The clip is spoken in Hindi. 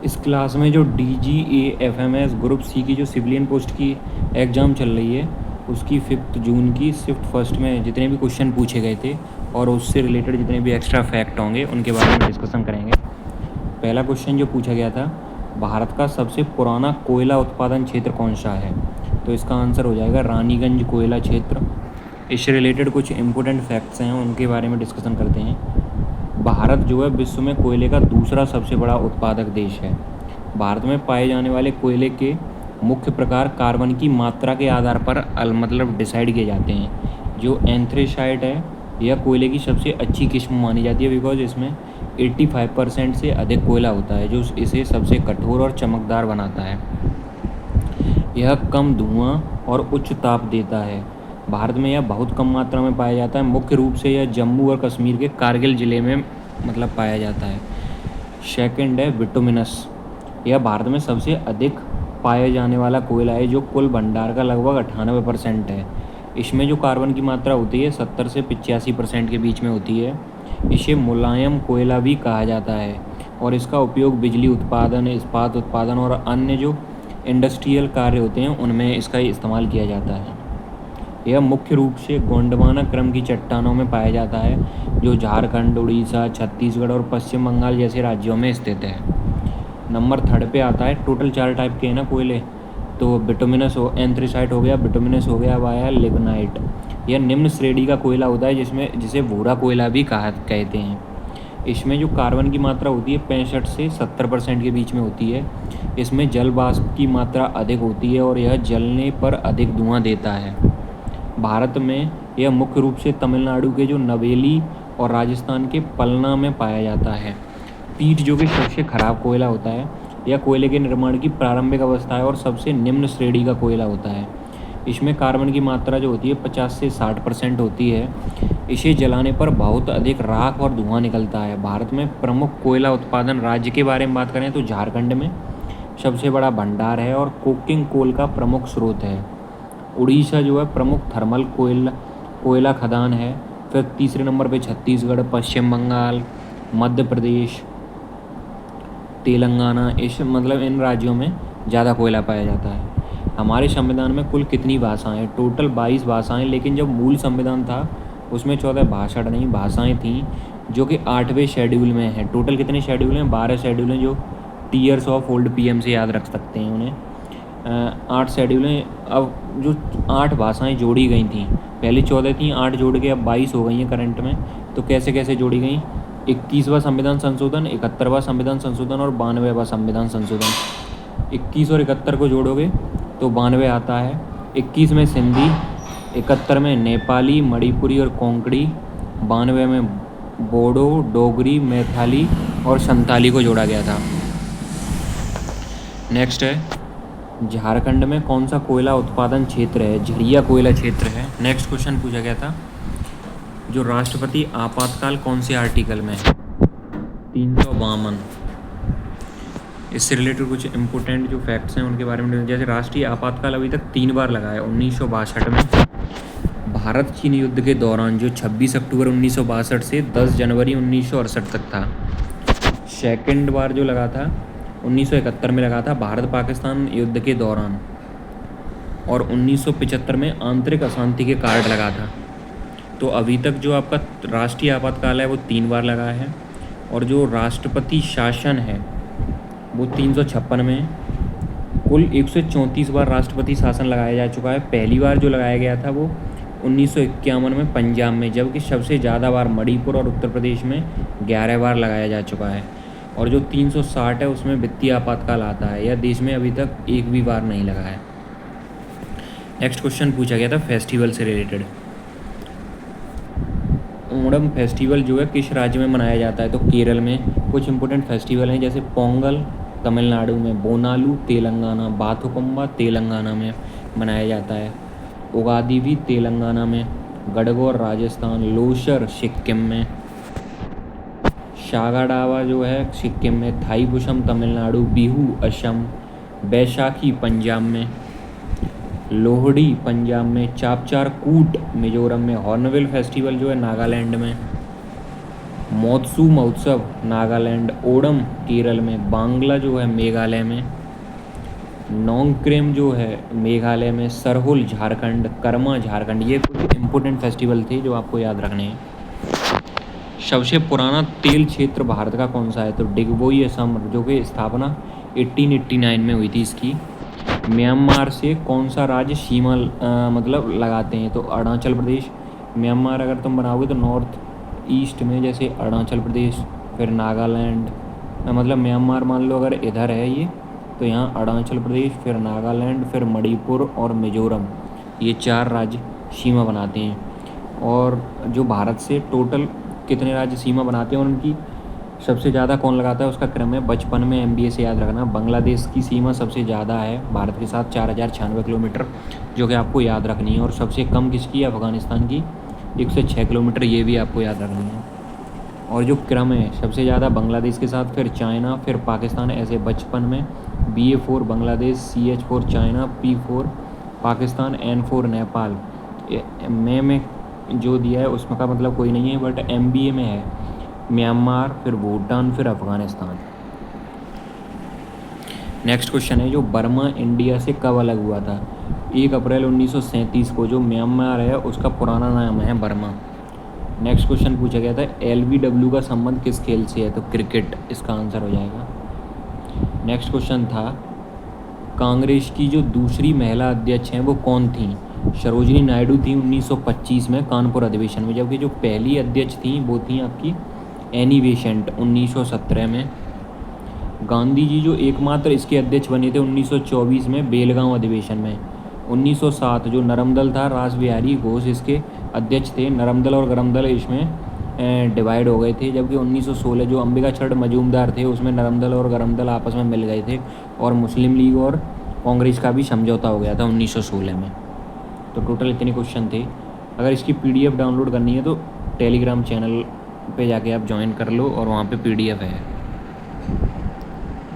इस क्लास में जो DGA-FMS ग्रुप सी की जो सिविलियन पोस्ट की एग्ज़ाम चल रही है, उसकी 5 जून की शिफ्ट फर्स्ट में जितने भी क्वेश्चन पूछे गए थे और उससे रिलेटेड जितने भी एक्स्ट्रा फैक्ट होंगे उनके बारे में डिस्कशन करेंगे। पहला क्वेश्चन जो पूछा गया था, भारत का सबसे पुराना कोयला उत्पादन क्षेत्र कौन सा है? तो इसका आंसर हो जाएगा रानीगंज कोयला क्षेत्र। इससे रिलेटेड कुछ इम्पोर्टेंट फैक्ट्स हैं, उनके बारे में डिस्कशन करते हैं। भारत जो है विश्व में कोयले का दूसरा सबसे बड़ा उत्पादक देश है। भारत में पाए जाने वाले कोयले के मुख्य प्रकार कार्बन की मात्रा के आधार पर मतलब डिसाइड किए जाते हैं। जो एंथ्रेसाइट है, यह कोयले की सबसे अच्छी किस्म मानी जाती है, बिकॉज इसमें 85% से अधिक कोयला होता है, जो इसे सबसे कठोर और चमकदार बनाता है। यह कम धुआं और उच्च ताप देता है। भारत में यह बहुत कम मात्रा में पाया जाता है। मुख्य रूप से यह जम्मू और कश्मीर के कारगिल ज़िले में मतलब पाया जाता है। सेकंड है बिटुमिनस। यह भारत में सबसे अधिक पाया जाने वाला कोयला है, जो कुल भंडार का लगभग 98% है। इसमें जो कार्बन की मात्रा होती है 70 से 85% के बीच में होती है। इसे मुलायम कोयला भी कहा जाता है और इसका उपयोग बिजली उत्पादन, इस्पात उत्पादन और अन्य जो इंडस्ट्रियल कार्य होते हैं उनमें इसका इस्तेमाल किया जाता है। यह मुख्य रूप से गोंडवाना क्रम की चट्टानों में पाया जाता है, जो झारखंड, उड़ीसा, छत्तीसगढ़ और पश्चिम बंगाल जैसे राज्यों में स्थित है। नंबर 3 पे आता है। टोटल 4 टाइप के हैं ना कोयले, तो बिटुमिनस हो, एंथ्रेसाइट हो गया, बिटुमिनस हो गया, वाया लिग्नाइट। यह निम्न श्रेणी का कोयला होता है, जिसे भूरा कोयला भी कहते हैं। इसमें जो कार्बन की मात्रा होती है 65 से 70% के बीच में होती है। इसमें जल वाष्प की मात्रा अधिक होती है और यह जलने पर अधिक धुआं देता है। भारत में यह मुख्य रूप से तमिलनाडु के जो नवेली और राजस्थान के पलना में पाया जाता है। पीट जो कि सबसे खराब कोयला होता है, यह कोयले के निर्माण की प्रारंभिक अवस्था है और सबसे निम्न श्रेणी का कोयला होता है। इसमें कार्बन की मात्रा जो होती है 50 से 60% होती है। इसे जलाने पर बहुत अधिक राख और धुआं निकलता है। भारत में प्रमुख कोयला उत्पादन राज्य के बारे में बात करें तो झारखंड में सबसे बड़ा भंडार है और कोकिंग कोल का प्रमुख स्रोत है। उड़ीसा जो है प्रमुख थर्मल कोयला खदान है। फिर तीसरे नंबर पे छत्तीसगढ़, पश्चिम बंगाल, मध्य प्रदेश, तेलंगाना, इस मतलब इन राज्यों में ज़्यादा कोयला पाया जाता है। हमारे संविधान में कुल कितनी भाषाएं? टोटल 22 भाषाएं, लेकिन जब मूल संविधान था उसमें 14 भाषा नहीं भाषाएँ थीं, जो कि 8वें शेड्यूल में है। टोटल कितने शेड्यूल हैं? 12 शेड्यूल हैं, जो टीयर्स ऑफ ओल्ड PM से याद रख सकते हैं उन्हें। 8 शेड्यूल हैं। अब जो 8 भाषाएं जोड़ी गई थी, पहले 14 थी, 8 जोड़ के अब 22 हो गई हैं करंट में। तो कैसे कैसे जोड़ी गई? 21वां संविधान संशोधन, 71वां संविधान संशोधन और 92वां संविधान संशोधन। 21 और 71 को जोड़ोगे तो 92 आता है। 21 में सिंधी, 71 में नेपाली, मणिपुरी और कोंकणी, 92 में बोडो, डोगरी, मैथिली और संताली को जोड़ा गया था। नेक्स्ट है, झारखंड में कौन सा कोयला उत्पादन क्षेत्र है? झरिया कोयला क्षेत्र है। नेक्स्ट क्वेश्चन पूछा गया था, जो राष्ट्रपति आपातकाल कौन से आर्टिकल में है? 352। इससे रिलेटेड कुछ इंपॉर्टेंट जो फैक्ट्स हैं उनके बारे में, जैसे राष्ट्रीय आपातकाल अभी तक 3 बार लगा है। 1962 में भारत चीन युद्ध के दौरान, जो 26 अक्टूबर 1962 से 10 जनवरी 1968 तक था। सेकेंड बार जो लगा था 1971 में लगा था, भारत पाकिस्तान युद्ध के दौरान। और 1975 में आंतरिक अशांति के कारण लगा था। तो अभी तक जो आपका राष्ट्रीय आपातकाल है वो 3 बार लगा है। और जो राष्ट्रपति शासन है वो 356 में। कुल 134 बार राष्ट्रपति शासन लगाया जा चुका है। पहली बार जो लगाया गया था वो 1951 में पंजाब में, जबकि सबसे ज़्यादा बार मणिपुर और उत्तर प्रदेश में 11 बार लगाया जा चुका है। और जो 360 है उसमें वित्तीय आपातकाल आता है। यह देश में अभी तक एक भी बार नहीं लगा है। नेक्स्ट क्वेश्चन पूछा गया था फेस्टिवल से रिलेटेड। ओणम फेस्टिवल जो है किस राज्य में मनाया जाता है? तो केरल में। कुछ इंपॉर्टेंट फेस्टिवल हैं, जैसे पोंगल तमिलनाडु में, बोनालू तेलंगाना, बाथुकम्बा तेलंगाना में मनाया जाता है। उगादि भी तेलंगाना में, गणगौर राजस्थान, लोसर सिक्किम में, शागाडावा जो है सिक्किम में, थाईपुसम तमिलनाडु, बिहू असम, बैसाखी पंजाब में, लोहड़ी पंजाब में, चापचार कूट मिजोरम में, हॉर्नबिल फेस्टिवल जो है नागालैंड में। महोत्सव महोत्सव नागालैंड, ओणम केरल में, बांग्ला जो है मेघालय में, नोंगक्रेम जो है मेघालय में, सरहुल झारखंड, कर्मा झारखंड। ये कुछ इम्पोर्टेंट फेस्टिवल थे जो आपको याद रखने हैं। सबसे पुराना तेल क्षेत्र भारत का कौन सा है? तो डिगबोई असम, जो कि स्थापना 1889 में हुई थी इसकी। म्यांमार से कौन सा राज्य सीमा मतलब लगाते हैं? तो अरुणाचल प्रदेश। म्यांमार अगर तुम बनाओगे तो नॉर्थ ईस्ट में, जैसे अरुणाचल प्रदेश, फिर नागालैंड, मतलब म्यांमार मान लो अगर इधर है ये, तो यहाँ अरुणाचल प्रदेश, फिर नागालैंड, फिर मणिपुर और मिजोरम, ये 4 राज्य सीमा बनाते हैं। और जो भारत से टोटल कितने राज्य सीमा बनाते हैं और उनकी सबसे ज़्यादा कौन लगाता है, उसका क्रम है बचपन में MBA से याद रखना। बांग्लादेश की सीमा सबसे ज़्यादा है भारत के साथ, 4096 किलोमीटर, जो कि आपको याद रखनी है। और सबसे कम किसकी है? अफगानिस्तान की, 106 किलोमीटर, ये भी आपको याद रखनी है। और जो क्रम है, सबसे ज़्यादा बांग्लादेश के साथ, फिर चाइना, फिर पाकिस्तान, ऐसे बचपन में BA4 Bangladesh, CH4 China, P4 Pakistan, N4 Nepal. में जो दिया है उसमें का मतलब कोई नहीं है, बट MBA में है म्यांमार, फिर भूटान, फिर अफगानिस्तान। नेक्स्ट क्वेश्चन है, जो बर्मा इंडिया से कब अलग हुआ था? 1 अप्रैल 1937 को। जो म्यांमार है उसका पुराना नाम है बर्मा। नेक्स्ट क्वेश्चन पूछा गया था, LBW का संबंध किस खेल से है? तो क्रिकेट इसका आंसर हो जाएगा। नेक्स्ट क्वेश्चन था, कांग्रेस की जो दूसरी महिला अध्यक्ष हैं वो कौन थी? सरोजिनी नायडू थी 1925 में कानपुर अधिवेशन में, जबकि जो पहली अध्यक्ष थी वो थी आपकी एनी बेसेंट 1917 में। गांधी जी जो एकमात्र इसके अध्यक्ष बने थे 1924 में बेलगांव अधिवेशन में। 1907 जो नरमदल था, रास बिहारी घोष इसके अध्यक्ष थे। नरमदल और गरमदल इसमें डिवाइड हो गए थे, जबकि 1916 जो अंबिकाचरण मजूमदार थे उसमें नरमदल और गरमदल आपस में मिल गए थे, और मुस्लिम लीग और कांग्रेस का भी समझौता हो गया था 1916 में। तो टोटल इतने क्वेश्चन थे। अगर इसकी PDF डाउनलोड करनी है तो टेलीग्राम चैनल पे जाके आप ज्वाइन कर लो, और वहाँ पे PDF है।